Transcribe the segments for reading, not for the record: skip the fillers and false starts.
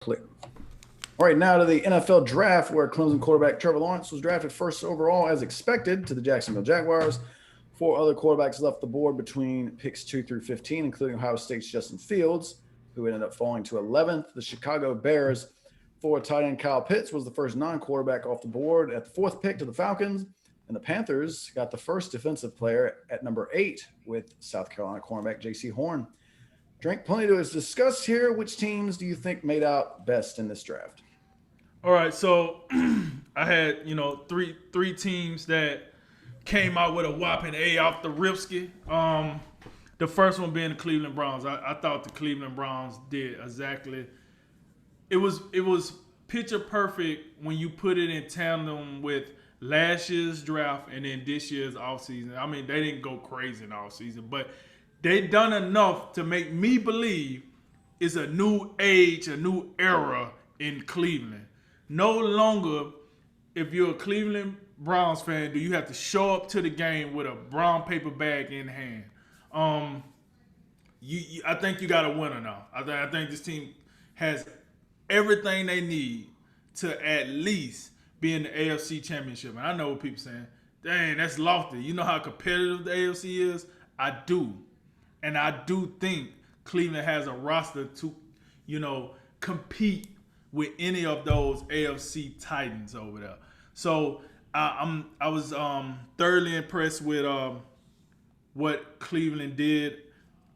Click. All right, now to the NFL draft, where Clemson quarterback Trevor Lawrence was drafted first overall, as expected, to the Jacksonville Jaguars. Four other quarterbacks left the board between picks 2 through 15, including Ohio State's Justin Fields, who ended up falling to 11th. The Chicago Bears, for tight end Kyle Pitts, was the first non quarterback off the board at the fourth pick to the Falcons. And the Panthers got the first defensive player at number 8 with South Carolina cornerback J.C. Horn. Drink, plenty to discuss here. Which teams do you think made out best in this draft? All right, so I had three teams that came out with a whopping A off the Ripski. The first one being the Cleveland Browns. I thought the Cleveland Browns did exactly. It was picture perfect when you put it in tandem with last year's draft and then this year's offseason. I mean, they didn't go crazy in the offseason, but they done enough to make me believe it's a new age, a new era in Cleveland. No longer, if you're a Cleveland Browns fan, do you have to show up to the game with a brown paper bag in hand. I think you got a winner now. I think this team has everything they need to at least be in the AFC Championship. And I know what people saying. Dang, that's lofty. You know how competitive the AFC is? I do. And I do think Cleveland has a roster to, compete with any of those AFC Titans over there. So I was thoroughly impressed with what Cleveland did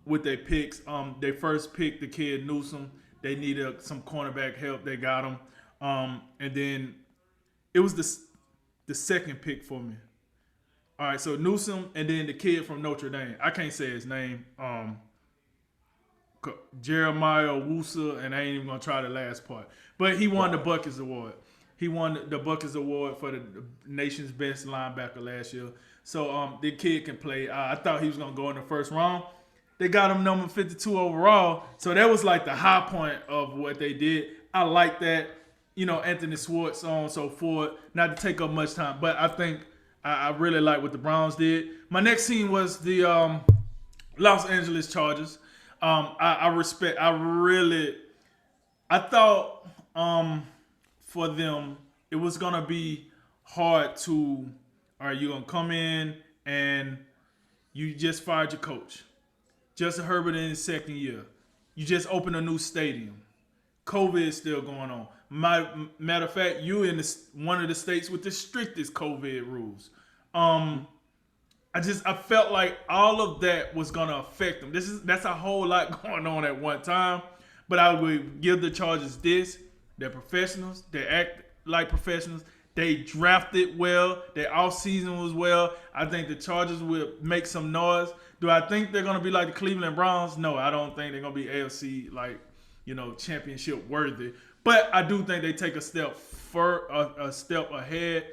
with their picks. They first picked the kid Newsom. They needed some cornerback help. They got him. And then it was the second pick for me. All right, so Newsom and then the kid from Notre Dame. I can't say his name. Jeremiah Wusa, and I ain't even going to try the last part. But he won the Buckets Award. He won the Buckets Award for the nation's best linebacker last year. So the kid can play. I thought he was going to go in the first round. They got him number 52 overall. So that was like the high point of what they did. I like that. Anthony Schwartz, so on and so forth. Not to take up much time, but I think I really like what the Browns did. My next team was the Los Angeles Chargers. I thought for them it was gonna be hard to. All right, you're gonna come in and you just fired your coach, Justin Herbert, in his second year. You just opened a new stadium. COVID is still going on. Matter of fact, you in one of the states with the strictest COVID rules. I felt like all of that was gonna affect them. That's a whole lot going on at one time. But I would give the Chargers this: they're professionals. They act like professionals. They drafted well. Their offseason was well. I think the Chargers will make some noise. Do I think they're gonna be like the Cleveland Browns? No, I don't think they're gonna be AFC championship worthy. But I do think they take a step ahead.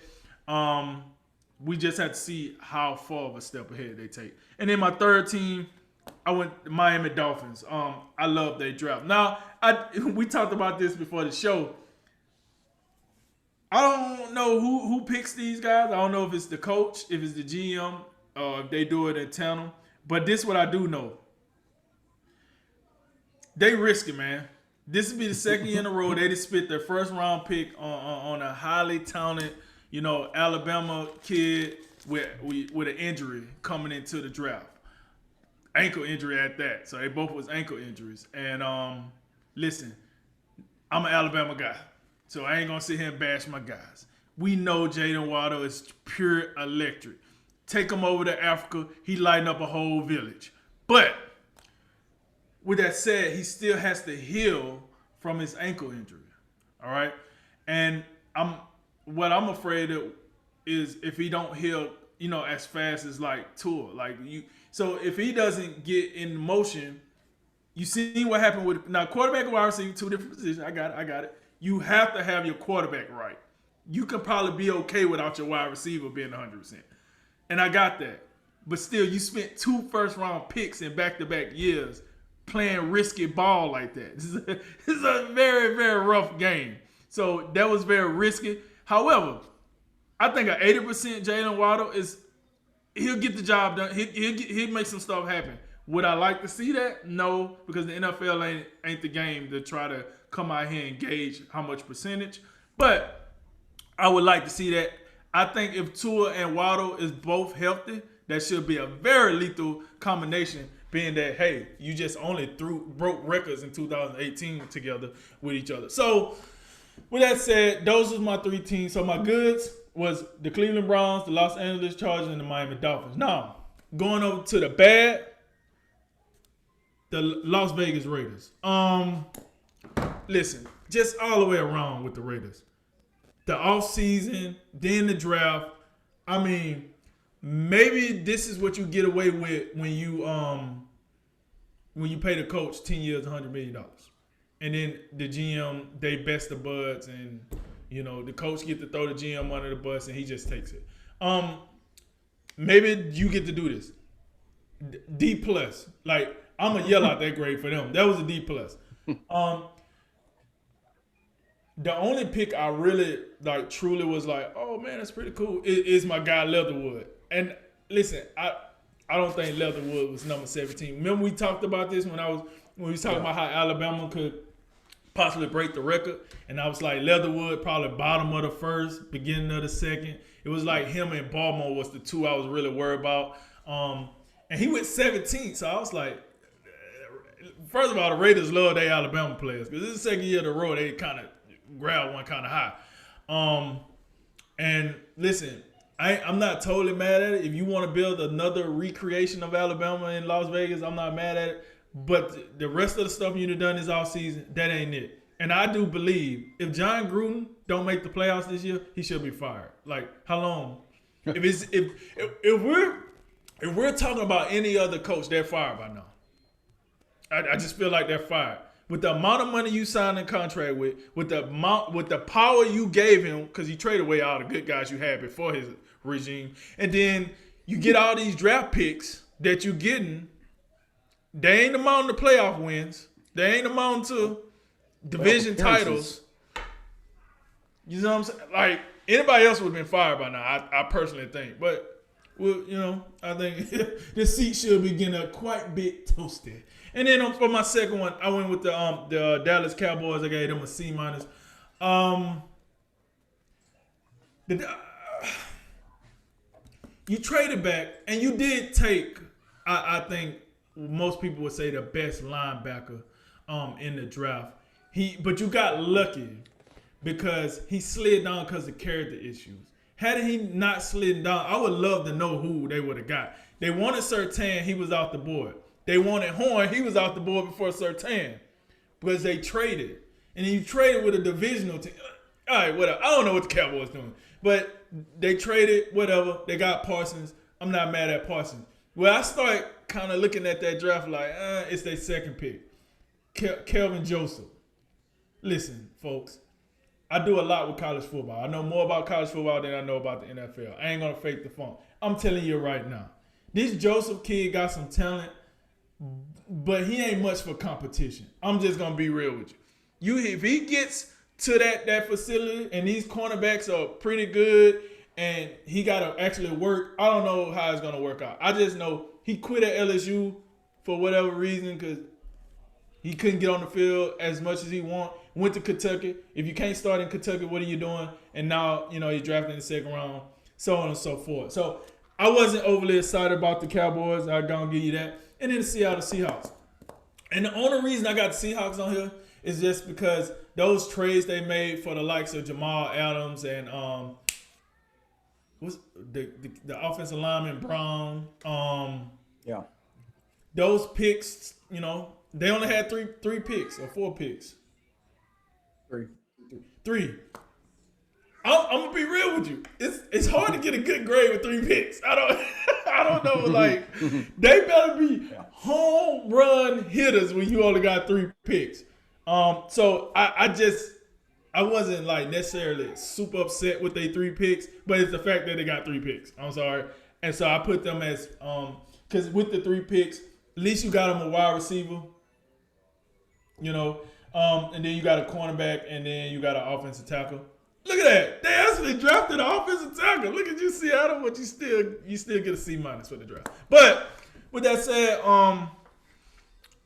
We just have to see how far of a step ahead they take. And then my third team, I went the Miami Dolphins. I love their draft. Now, we talked about this before the show. I don't know who picks these guys. I don't know if it's the coach, if it's the GM, or if they do it in tandem. But this is what I do know. They risk it, man. This will be the second year in a row they just spit their first round pick on a highly talented, Alabama kid with an injury coming into the draft. Ankle injury at that. So they both was ankle injuries. And listen, I'm an Alabama guy. So I ain't going to sit here and bash my guys. We know Jalen Waddle is pure electric. Take him over to Africa, he lighten up a whole village. But with that said, he still has to heal from his ankle injury. All right? And what I'm afraid of is if he don't heal, as fast as like Tua. So if he doesn't get in motion, you see what happened with now quarterback and wide receiver, two different positions. I got it. You have to have your quarterback right. You can probably be okay without your wide receiver being 100%. And I got that. But still, you spent 2 first-round picks in back-to-back years playing risky ball like that. This is a very, very rough game. So that was very risky. However, I think an 80% Jalen Waddle he'll get the job done. He'll make some stuff happen. Would I like to see that? No, because the NFL ain't the game to try to come out here and gauge how much percentage. But I would like to see that. I think if Tua and Waddle is both healthy, that should be a very lethal combination, being that, hey, you just only broke records in 2018 together with each other. So, with that said, those was my 3 teams. So, my goods was the Cleveland Browns, the Los Angeles Chargers, and the Miami Dolphins. Now, going over to the bad, the Las Vegas Raiders. Listen, just all the way around with the Raiders. The offseason, then the draft. I mean, maybe this is what you get away with when you pay the coach 10 years, $100 million. And then the GM, they best the buds, and the coach get to throw the GM under the bus, and he just takes it. Maybe you get to do this. D+. Like, I'm going to yell out that grade for them. That was a D+. The only pick I really, truly was like, oh, man, that's pretty cool, is my guy Leatherwood. And listen, I don't think Leatherwood was number 17. Remember we talked about this when we was talking about how Alabama could possibly break the record, and I was like, Leatherwood probably bottom of the first, beginning of the second. It was like him and Baltimore was the two I was really worried about. And he went 17th, so I was like, first of all, the Raiders love their Alabama players, because this is the second year in a row they kind of grabbed one kind of high. And listen, I'm not totally mad at it. If you want to build another recreation of Alabama in Las Vegas, I'm not mad at it. But the rest of the stuff you've done this offseason, that ain't it. And I do believe if John Gruden don't make the playoffs this year, he should be fired. Like, how long? if we're talking about any other coach, they're fired by now. I just feel like they're fired. With the amount of money you signed a contract with the power you gave him, because you traded away all the good guys you had before his regime, and then you get all these draft picks that you're getting, they ain't amounting to playoff wins. They ain't amounting to division titles. You know what I'm saying? Like, anybody else would have been fired by now, I personally think. But, well, I think the seat should be getting quite a bit toasted. And then for my second one, I went with the Dallas Cowboys. I gave them a C-. You traded back, and you did take, I think most people would say, the best linebacker in the draft. But you got lucky because he slid down because of character issues. Had he not slid down, I would love to know who they would have got. They wanted Surtain, he was off the board. They wanted Horn, he was off the board before Surtain because they traded. And then you traded with a divisional team. All right, whatever. I don't know what the Cowboys doing. But they traded, whatever. They got Parsons. I'm not mad at Parsons. Well, I start kind of looking at that draft like, it's their second pick. Kelvin Joseph. Listen, folks. I do a lot with college football. I know more about college football than I know about the NFL. I ain't going to fake the funk. I'm telling you right now. This Joseph kid got some talent, but he ain't much for competition. I'm just going to be real with you. If he gets to that facility and these cornerbacks are pretty good and he got to actually work, I don't know how it's going to work out. I just know he quit at LSU for whatever reason because he couldn't get on the field as much as he want. Went to Kentucky. If you can't start in Kentucky, what are you doing? And now, you're drafted in the second round, so on and so forth. So I wasn't overly excited about the Cowboys. I'm going to give you that. And then the Seattle Seahawks. And the only reason I got the Seahawks on here is just because those trades they made for the likes of Jamal Adams and what's the offensive lineman Brown. Yeah. Those picks, they only had three picks or 4 picks. Three. I'm gonna be real with you. It's hard to get a good grade with 3 picks. I don't know. Like they better be home run hitters when you only got 3 picks. So I wasn't like necessarily super upset with their 3 picks, but it's the fact that they got 3 picks. I'm sorry, and so I put them as because with the 3 picks, at least you got them a wide receiver. And then you got a cornerback, and then you got an offensive tackle. Look at that. They actually drafted an offensive tackle. Look at you, Seattle, but you still get a C- for the draft. But with that said,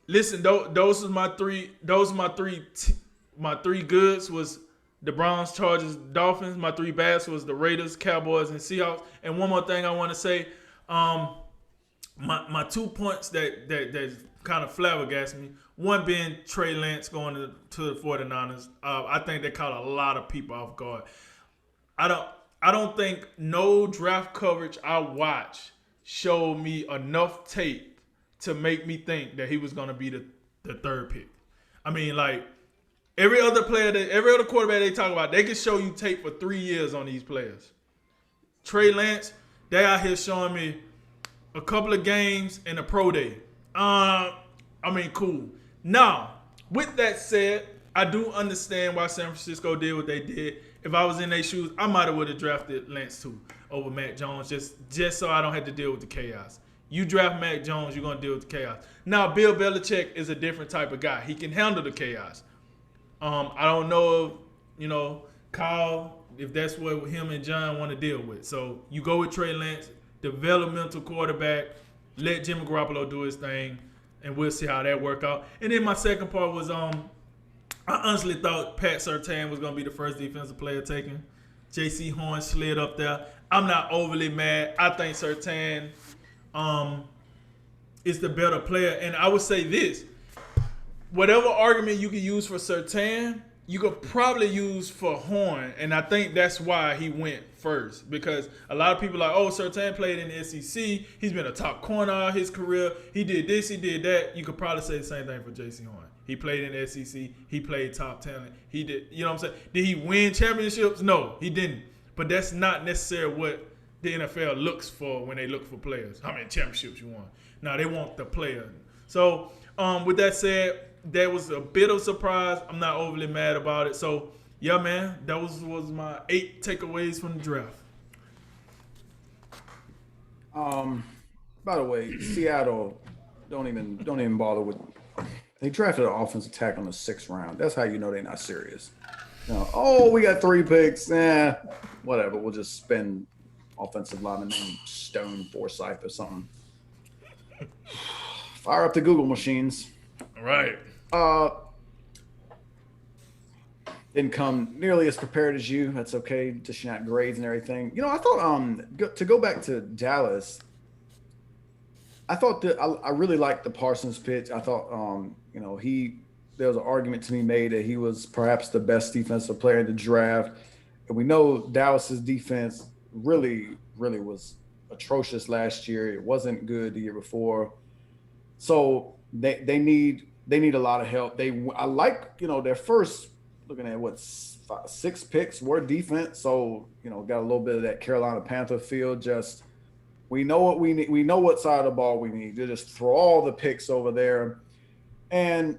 listen, those are my three my three goods was the Browns, Chargers, Dolphins. My three bads was the Raiders, Cowboys, and Seahawks. And one more thing I want to say, my 2 points that kind of flabbergasted me. One being Trey Lance going to the 49ers. I think that caught a lot of people off guard. I don't think no draft coverage I watched showed me enough tape to make me think that he was going to be the third pick. I mean, like, every other quarterback they talk about, they can show you tape for 3 years on these players. Trey Lance, they out here showing me a couple of games and a pro day. I mean, cool. Now, with that said, I do understand why San Francisco did what they did. If I was in their shoes, I might have would have drafted Lance too over Mac Jones, just so I don't have to deal with the chaos. You draft Mac Jones, you're gonna deal with the chaos. Now, Bill Belichick is a different type of guy. He can handle the chaos. I don't know if, Kyle, if that's what him and John want to deal with. So you go with Trey Lance, developmental quarterback, let Jimmy Garoppolo do his thing, and we'll see how that work out. And then my second part was I honestly thought Pat Surtain was going to be the first defensive player taken. J.C. Horn slid up there. I'm not overly mad. I think Surtain is the better player. And I would say this. Whatever argument you can use for Surtain, you could probably use for Horn. And I think that's why he went first. Because a lot of people are like, oh, Surtain played in the SEC. He's been a top corner all his career. He did this, he did that. You could probably say the same thing for J.C. Horn. He played in the SEC. He played top talent. He did, you know what I'm saying? Did he win championships? No, he didn't. But that's not necessarily what the NFL looks for when they look for players. How many championships you won? No, they want the player. So with that said, that was a bit of surprise. I'm not overly mad about it. So, yeah, man, that was my 8 takeaways from the draft. By the way, Seattle don't even bother with. They drafted an offensive tackle in the 6th round. That's how you know they're not serious. We got 3 picks. Whatever. We'll just spend offensive lineman named Stone Forsythe or something. Fire up the Google machines. All right. Didn't come nearly as prepared as you. That's okay. Just not grades and everything. I thought to go back to Dallas, I thought that I really liked the Parsons pitch. I thought there was an argument to be made that he was perhaps the best defensive player in the draft. And we know Dallas's defense really, really was atrocious last year. It wasn't good the year before. So they need a lot of help. I like their first, looking at 6 picks were defense. So got a little bit of that Carolina Panther feel. Just we know what we need. We know what side of the ball we need. To just throw all the picks over there. And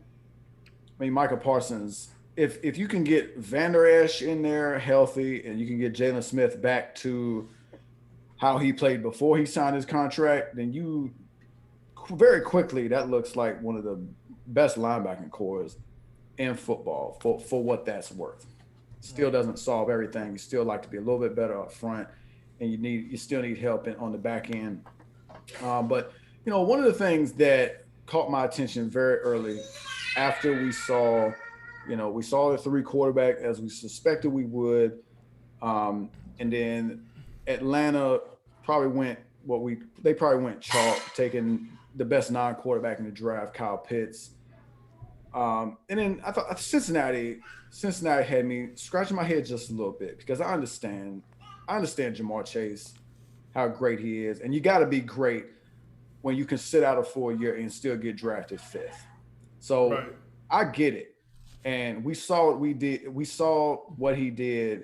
I mean, Micah Parsons, if you can get Van Der Esch in there healthy and you can get Jalen Smith back to how he played before he signed his contract, then you very quickly, that looks like one of the best linebacking cores in football for what that's worth. Still doesn't solve everything. You still like to be a little bit better up front, and you still need help on the back end. But one of the things that caught my attention very early after we saw the 3 quarterback as we suspected we would, and then Atlanta probably went chalk, taking the best non-quarterback in the draft, Kyle Pitts. And then I thought Cincinnati had me scratching my head just a little bit because I understand Jamar Chase, how great he is. And you got to be great when you can sit out a full year and still get drafted 5th. So right. I get it. And we saw what he did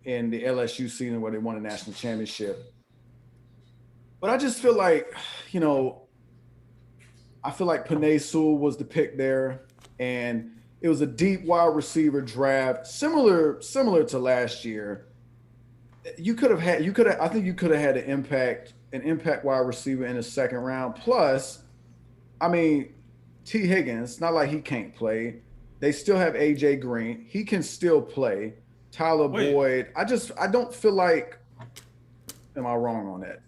in the LSU season where they won a national championship. But I just feel like, Penei Sewell was the pick there, and it was a deep wide receiver draft, similar to last year. I think you could have had an impact wide receiver in the 2nd round. Plus, I mean, T. Higgins, not like he can't play. They still have AJ Green. He can still play. Tyler Boyd. I don't feel like, am I wrong on that?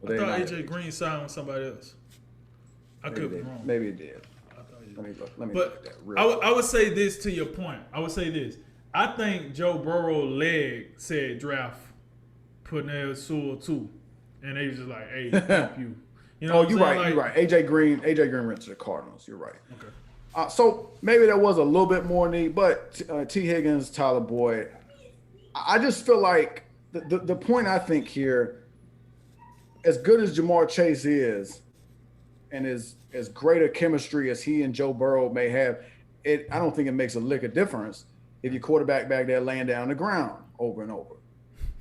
I thought AJ Green signed with somebody else. I could be wrong. Maybe it did. I thought Let me look But at that real quick. I would say this to your point. I would say this. I think Joe Burrow leg said draft Penei Sewell too, and they was just like, "Hey, help you." You know? Oh, you're right. You're right. AJ Green went to the Cardinals. You're right. Okay. So maybe there was a little bit more need, but T. Higgins, Tyler Boyd. I just feel like the point I think here, as good as Jamar Chase is, and as great a chemistry as he and Joe Burrow may have, I don't think it makes a lick of difference if your quarterback back there laying down the ground over and over,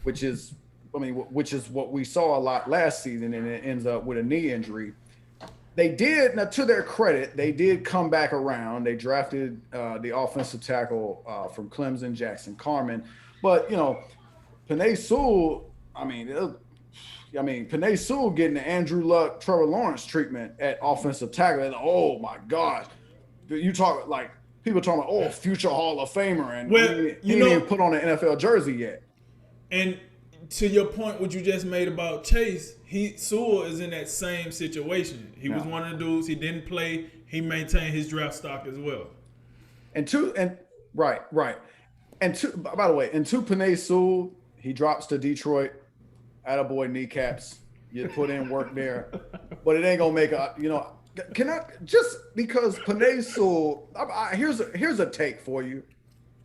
which is what we saw a lot last season, and it ends up with a knee injury. They did, now to their credit, they did come back around. They drafted the offensive tackle from Clemson, Jackson Carman. But, Penei Sewell, Penei Sewell getting the Andrew Luck, Trevor Lawrence treatment at offensive tackle. And, oh, my gosh. You talk like people talking about, future Hall of Famer. And he didn't even put on an NFL jersey yet. And to your point, what you just made about Chase, Sewell is in that same situation. He was one of the dudes. He didn't play. He maintained his draft stock as well. Right. And by the way, Penei Sewell, he drops to Detroit. Attaboy kneecaps. You put in work there, but it ain't gonna make Can I just because Penei Sewell? Here's a take for you.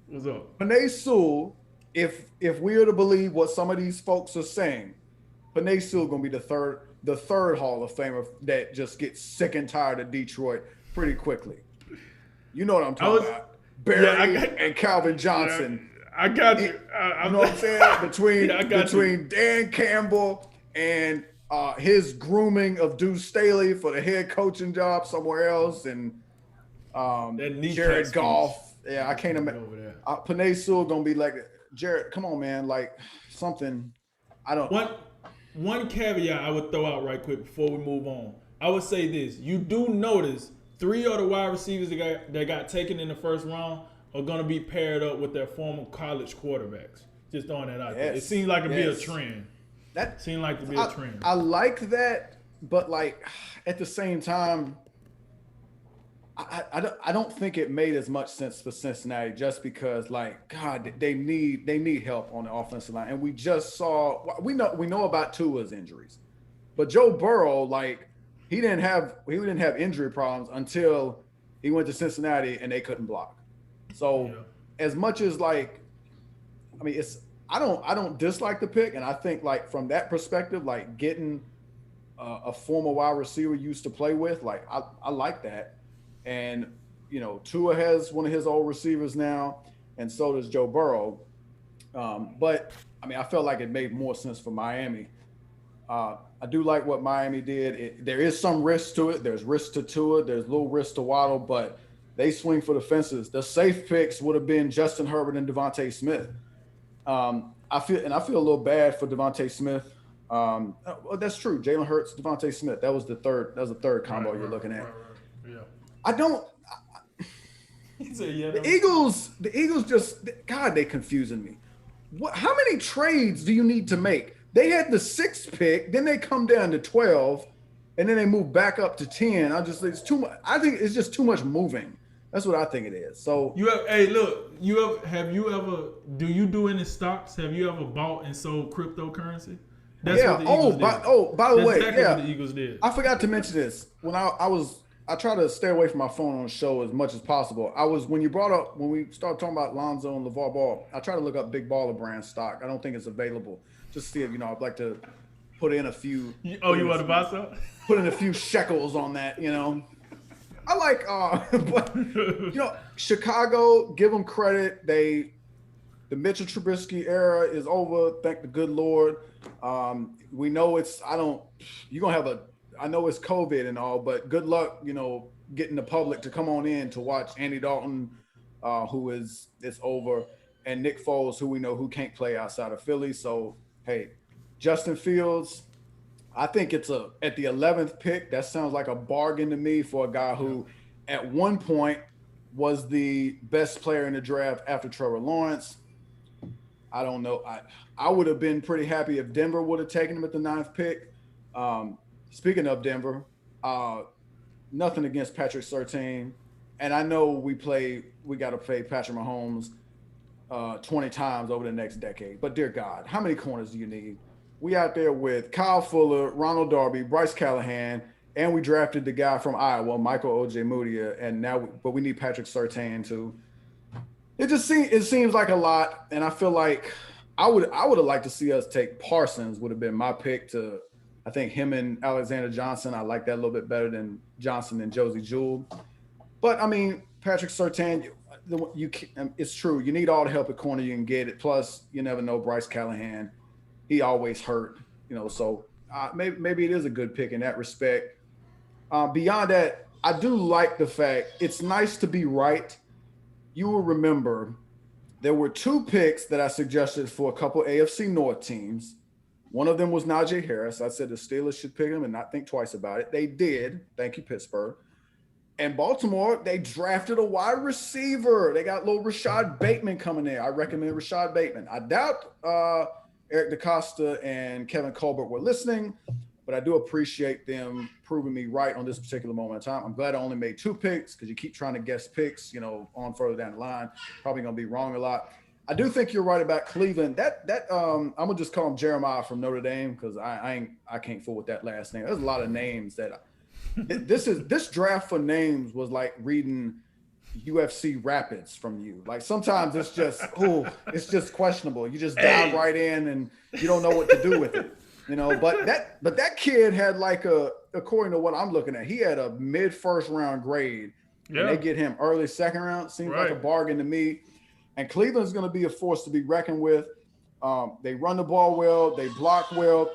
What's up? Penei Sewell. If we are to believe what some of these folks are saying, Penei Sewell gonna be the third Hall of Famer that just gets sick and tired of Detroit pretty quickly. You know what I'm talking about? Barry and Calvin Johnson. I got you. You know what I'm saying? Between Dan Campbell and his grooming of Deuce Staley for the head coaching job somewhere else, and Jared Goff. Yeah, I can't imagine. Penei Sewell gonna be like, Jared, come on, man, like something. I don't. One caveat I would throw out right quick before we move on. I would say this: you do notice 3 of the wide receivers that got taken in the first round are going to be paired up with their former college quarterbacks. Just throwing that out there. It seems like it'd be a trend. That seemed like to be a trend. I like that, but like at the same time, I don't think it made as much sense for Cincinnati just because, like, God, they need help on the offensive line, and we just saw we know about Tua's injuries, but Joe Burrow, like, he didn't have injury problems until he went to Cincinnati and they couldn't block. So as much as like, I mean, I don't dislike the pick, and I think like from that perspective, like getting a former wide receiver used to play with, like I like that. And, Tua has one of his old receivers now, and so does Joe Burrow. But, I mean, I felt like it made more sense for Miami. I do like what Miami did. There is some risk to it. There's risk to Tua. There's little risk to Waddle, but they swing for the fences. The safe picks would have been Justin Herbert and Devontae Smith. I feel a little bad for Devontae Smith. Well, that's true. Jalen Hurts, Devontae Smith. That was the third combo you're looking at. Yeah. I don't. The Eagles just, God, they confusing me. How many trades do you need to make? They had the 6th pick, then they come down to 12, and then they move back up to 10. It's too much. I think it's just too much moving. That's what I think it is. So do you do any stocks? Have you ever bought and sold cryptocurrency? That's what the Eagles did. By the way, exactly what the Eagles did. I forgot to mention this. When I try to stay away from my phone on the show as much as possible. When we started talking about Lonzo and LeVar Ball, I try to look up Big Baller brand stock. I don't think it's available. Just see if, I'd like to put in a few. You want to buy some? Put in a few shekels on that, I like, but, Chicago, give them credit. The Mitchell Trubisky era is over. Thank the good Lord. We know I know it's COVID and all, but good luck, getting the public to come on in to watch Andy Dalton, it's over, and Nick Foles, who we know who can't play outside of Philly. So, hey, Justin Fields, I think it's at the 11th pick. That sounds like a bargain to me for a guy who at one point was the best player in the draft after Trevor Lawrence. I don't know. I would have been pretty happy if Denver would have taken him at the 9th pick. Speaking of Denver, nothing against Patrick Surtain. and I know we got to play Patrick Mahomes 20 times over the next decade. But dear God, how many corners do you need? We out there with Kyle Fuller, Ronald Darby, Bryce Callahan, and we drafted the guy from Iowa, Michael Ojemudia, and but we need Patrick Surtain too. It seems like a lot, and I feel like I would have liked to see us take Parsons. Would have been my pick to. I think him and Alexander Johnson. I like that a little bit better than Johnson and Josie Jewell. But I mean, Patrick Surtain, it's true. You need all the help at corner you can get it. Plus, you never know Bryce Callahan. He always hurt, So maybe it is a good pick in that respect. Beyond that, I do like the fact it's nice to be right. You will remember there were 2 picks that I suggested for a couple AFC North teams. One of them was Najee Harris. I said the Steelers should pick him and not think twice about it. They did. Thank you, Pittsburgh. And Baltimore, they drafted a wide receiver. They got little Rashad Bateman coming there. I recommend Rashad Bateman. I doubt Eric DeCosta and Kevin Colbert were listening, but I do appreciate them proving me right on this particular moment in time. I'm glad I only made 2 picks because you keep trying to guess picks, on further down the line. Probably going to be wrong a lot. I do think you're right about Cleveland. I'm gonna just call him Jeremiah from Notre Dame because I can't fool with that last name. There's a lot of names that this draft for names was like reading UFC Rapids from you. Like sometimes it's just questionable. You just dive right in and you don't know what to do with it. But that kid had according to what I'm looking at, he had a mid first round grade. Yeah. And they get him early second round. Seems like a bargain to me. And Cleveland's going to be a force to be reckoned with. They run the ball well. They block well.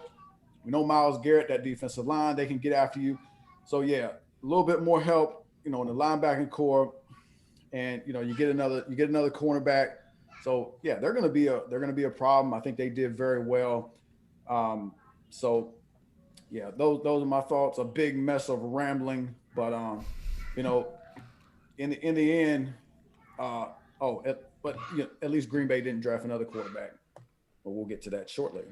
We know Myles Garrett, that defensive line, they can get after you. So, yeah, a little bit more help, in the linebacking core. And, you get another cornerback. So, yeah, they're going to be a problem. I think they did very well. So, yeah, those are my thoughts. A big mess of rambling. But, in the end, at least Green Bay didn't draft another quarterback, but we'll get to that shortly.